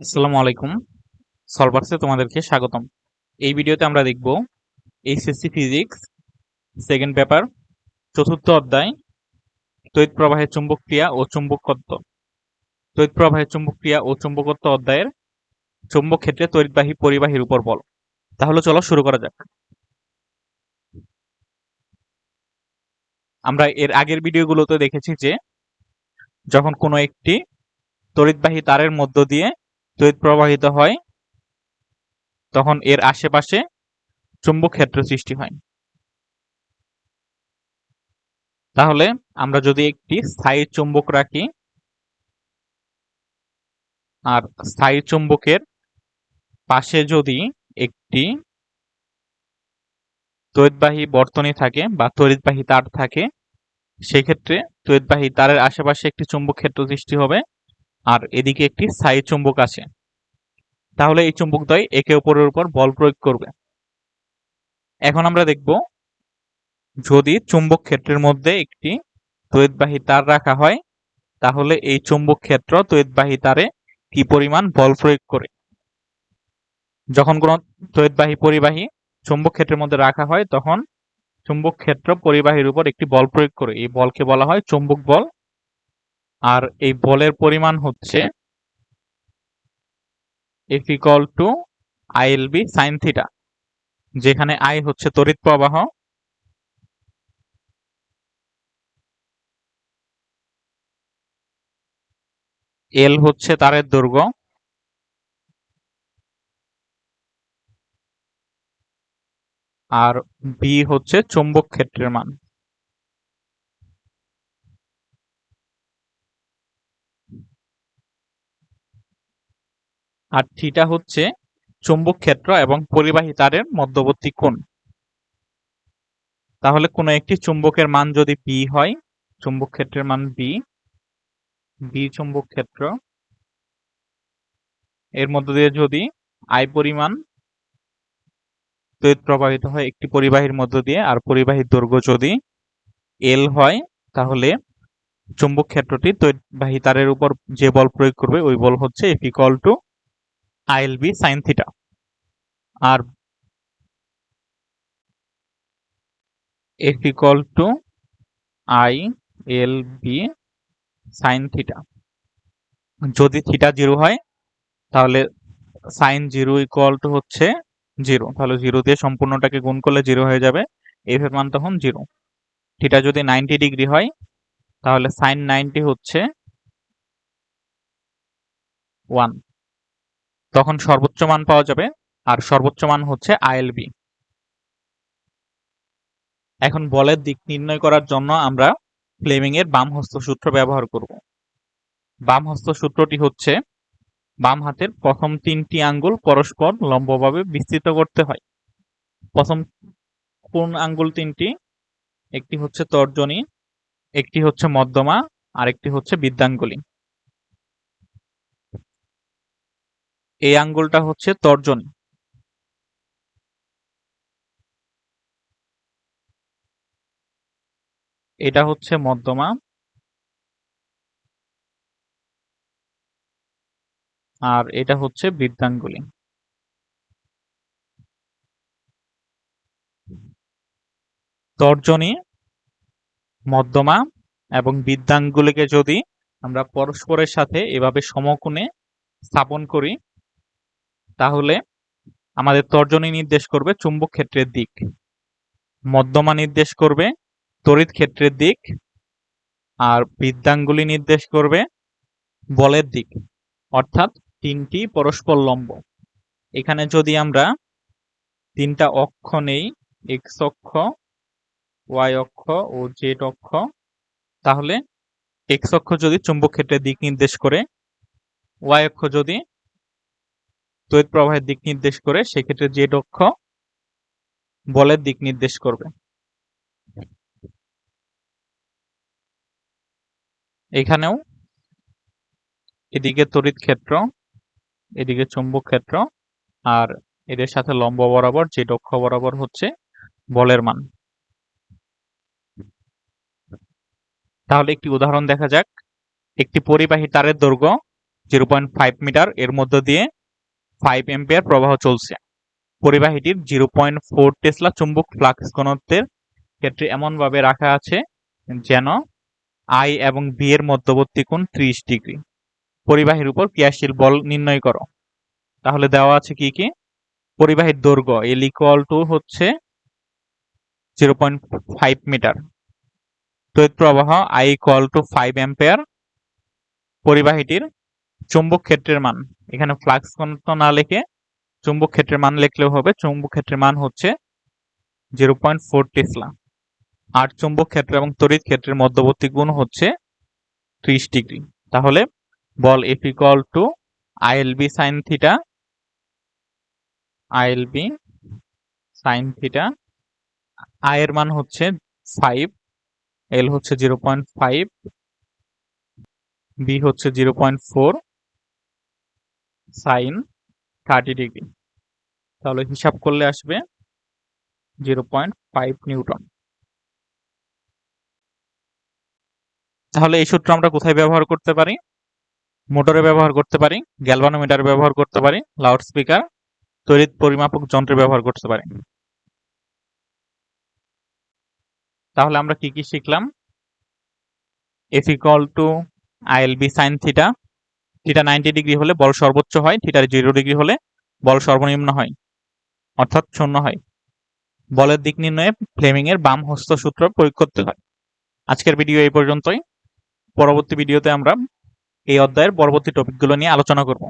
আসসালামু আলাইকুম। সলভার্সে তোমাদেরকে স্বাগতম। এই ভিডিওতে আমরা দেখব এইচএসসি ফিজিক্স সেকেন্ড পেপার চতুর্থ অধ্যায় তড়িৎ প্রবাহের চুম্বক ক্রিয়া ও চুম্বকত্ব। তড়িৎ প্রবাহের চুম্বক ক্রিয়া ও চুম্বকত্ব অধ্যায়ের চুম্বক ক্ষেত্রে তড়িৎবাহী পরিবাহীর উপর বল। তাহলে চলো শুরু করা যাক। আমরা এর আগের ভিডিওগুলোতে দেখেছি যে যখন কোনো একটি তড়িৎবাহী তারের মধ্য দিয়ে তড়িৎ প্রবাহিত হয় তখন এর আশেপাশে চুম্বক ক্ষেত্র সৃষ্টি হয়। তাহলে আমরা যদি একটি স্থায়ী চুম্বক রাখি আর স্থায়ী চুম্বকের পাশে যদি একটি তড়িৎবাহী বর্তনী থাকে বা তড়িৎবাহী তার থাকে, সেক্ষেত্রে তড়িৎবাহী তারের আশেপাশে একটি চুম্বক ক্ষেত্র সৃষ্টি হবে আর এদিকে একটি স্থায়ী চুম্বক আছে। তাহলে এই চুম্বকদ্বয় একে অপরের উপর বল প্রয়োগ করবে। এখন আমরা দেখব যদি চুম্বক ক্ষেত্রের মধ্যে একটি তড়িৎবাহী তার রাখা হয় তাহলে এই চুম্বক ক্ষেত্র তড়িৎবাহী তারে কি পরিমাণ বল প্রয়োগ করে। যখন কোনো তড়িৎবাহী পরিবাহী চুম্বক ক্ষেত্রের মধ্যে রাখা হয় তখন চুম্বক ক্ষেত্র পরিবাহীর উপর একটি বল প্রয়োগ করে। এই বলকে বলা হয় চুম্বক বল। আর এই বলের পরিমাণ হচ্ছে F = ILB sin θ, যেখানে I হচ্ছে তড়িৎ প্রবাহ, L হচ্ছে তারের দৈর্ঘ্য আর B হচ্ছে চুম্বক ক্ষেত্রের মান। আর থিটা হচ্ছে চুম্বক ক্ষেত্র এবং পরিবাহী তারের মধ্যবর্তী কোণ। তাহলে কোনো একটি চুম্বকের মান যদি B হয়, চুম্বক ক্ষেত্রের মান B চুম্বক ক্ষেত্র, এর মধ্য দিয়ে যদি I পরিমাণ তড়িৎ প্রবাহিত হয় একটি পরিবাহীর মধ্য দিয়ে আর পরিবাহীর দৈর্ঘ্য যদি L হয়, তাহলে চুম্বক ক্ষেত্রটি তড়িৎবাহী তারের উপর যে বল প্রয়োগ করবে ওই বল হচ্ছে F = ILB sin θ। আর F = ILB sin θ। যদি থিটা 0 হয় তাহলে sin 0 = হচ্ছে 0। তাহলে 0 দিয়ে সম্পূর্ণটাকে গুণ করলে 0 হয়ে যাবে। F এর মান তখন 0। থিটা যদি 90 ডিগ্রি হয় তাহলে sin 90 হচ্ছে 1। তখন সর্বোচ্চ মান পাওয়া যাবে আর সর্বোচ্চ মান হচ্ছে ILB। এখন বলের দিক নির্ণয় করার জন্য আমরা ফ্লেমিং এর বাম হস্ত সূত্র ব্যবহার করব। বাম হস্ত সূত্রটি হচ্ছে বাম হাতের প্রথম 3টি আঙ্গুল পরস্পর লম্বভাবে বিস্তৃত করতে হয়। প্রথম কোন আঙ্গুল 3টি? একটি হচ্ছে তর্জনী, একটি হচ্ছে মধ্যমা আর একটি হচ্ছে বৃদ্ধাঙ্গুলী। এই আঙ্গুলটা হচ্ছে তর্জনী, এটা হচ্ছে মধ্যমা আর এটা হচ্ছে বৃদ্ধাঙ্গুলী। তর্জনী, মধ্যমা এবং বৃদ্ধাঙ্গুলীকে যদি আমরা পরস্পরের সাথে এভাবে সমকোণে স্থাপন করি তাহলে আমাদের তর্জনী নির্দেশ করবে চুম্বক ক্ষেত্রের দিক, মধ্যমা নির্দেশ করবে তড়িৎ ক্ষেত্রের দিক আর বৃদ্ধাঙ্গুলী নির্দেশ করবে বলের দিক, অর্থাৎ 3টি পরস্পর লম্ব। এখানে যদি আমরা 3টা অক্ষ নেই, x অক্ষ, y অক্ষ ও z অক্ষ, তাহলে x অক্ষ যদি চুম্বক ক্ষেত্রের দিক নির্দেশ করে, y অক্ষ যদি তড়িৎ প্রবাহের দিক নির্দেশ করে, সেক্ষেত্রে z অক্ষ বলের দিক নির্দেশ করবে। এখানেও এদিকে তড়িৎ ক্ষেত্র, এদিকে চুম্বক ক্ষেত্র আর এদের সাথে লম্ব বরাবর z অক্ষ বরাবর হচ্ছে বলের মান। তাহলে একটি উদাহরণ দেখা যাক। একটি পরিবাহী তারের দৈর্ঘ্য 0.5 মিটার, এর মধ্য দিয়ে 5 অ্যাম্পিয়ার প্রবাহ চলছে। পরিবাহীটির 0.4 টেসলা চুম্বক ফ্লাক্স ঘনত্বের ক্ষেত্রে এমনভাবে রাখা আছে যেন I এবং B এর মধ্যবর্তী কোণ 30 ডিগ্রি। পরিবাহীর উপর ক্রিয়াশীল বল নির্ণয় করো। তাহলে দেওয়া আছে কি কি? পরিবাহীর দৈর্ঘ্য L = হচ্ছে 0.5 মিটার। তড়িৎ প্রবাহ I = 5 অ্যাম্পিয়ার। পরিবাহীটির চুম্বক ক্ষেত্রের মান, এখানে ফ্লাক্স ঘনত্ব না লিখে চুম্বক ক্ষেত্রের মান লিখলেও হবে। চুম্বক ক্ষেত্রের মান হচ্ছে 0.4 টেসলা। আর চুম্বক ক্ষেত্র এবং তড়িৎ ক্ষেত্রের মধ্যবর্তী কোণ হচ্ছে 30 ডিগ্রি। তাহলে বল F = ILB sin theta, ILB sin theta. I এর মান হচ্ছে 5, L হচ্ছে 0.5, B হচ্ছে 0.4 sin 30 ডিগ্রি। তাহলে হিসাব করলে আসবে 0.5 নিউটন। তাহলে এই সূত্র আমরা কোথায় ব্যবহার করতে পারি? মোটরে ব্যবহার করতে পারি, গ্যালভানোমিটারে ব্যবহার করতে পারি, লাউডস্পিকার, তড়িৎ পরিমাপক যন্ত্রে ব্যবহার করতে পারি। তাহলে আমরা কি কি শিখলাম? F = ILB sin theta. Theta 90 degree হলে বল সর্বোচ্চ হয়, থিটা 0 ডিগ্রি হলে বল সর্বনিম্ন হয়, অর্থাৎ শূন্য হয়। বলের দিক নির্ণয়ে ফ্লেমিং এর বাম হস্ত সূত্র প্রয়োগ করতে হয়। আজকের ভিডিও এই পর্যন্তই। পরবর্তী ভিডিওতে আমরা এই অধ্যায়ের পরবর্তী টপিকগুলো নিয়ে আলোচনা করব।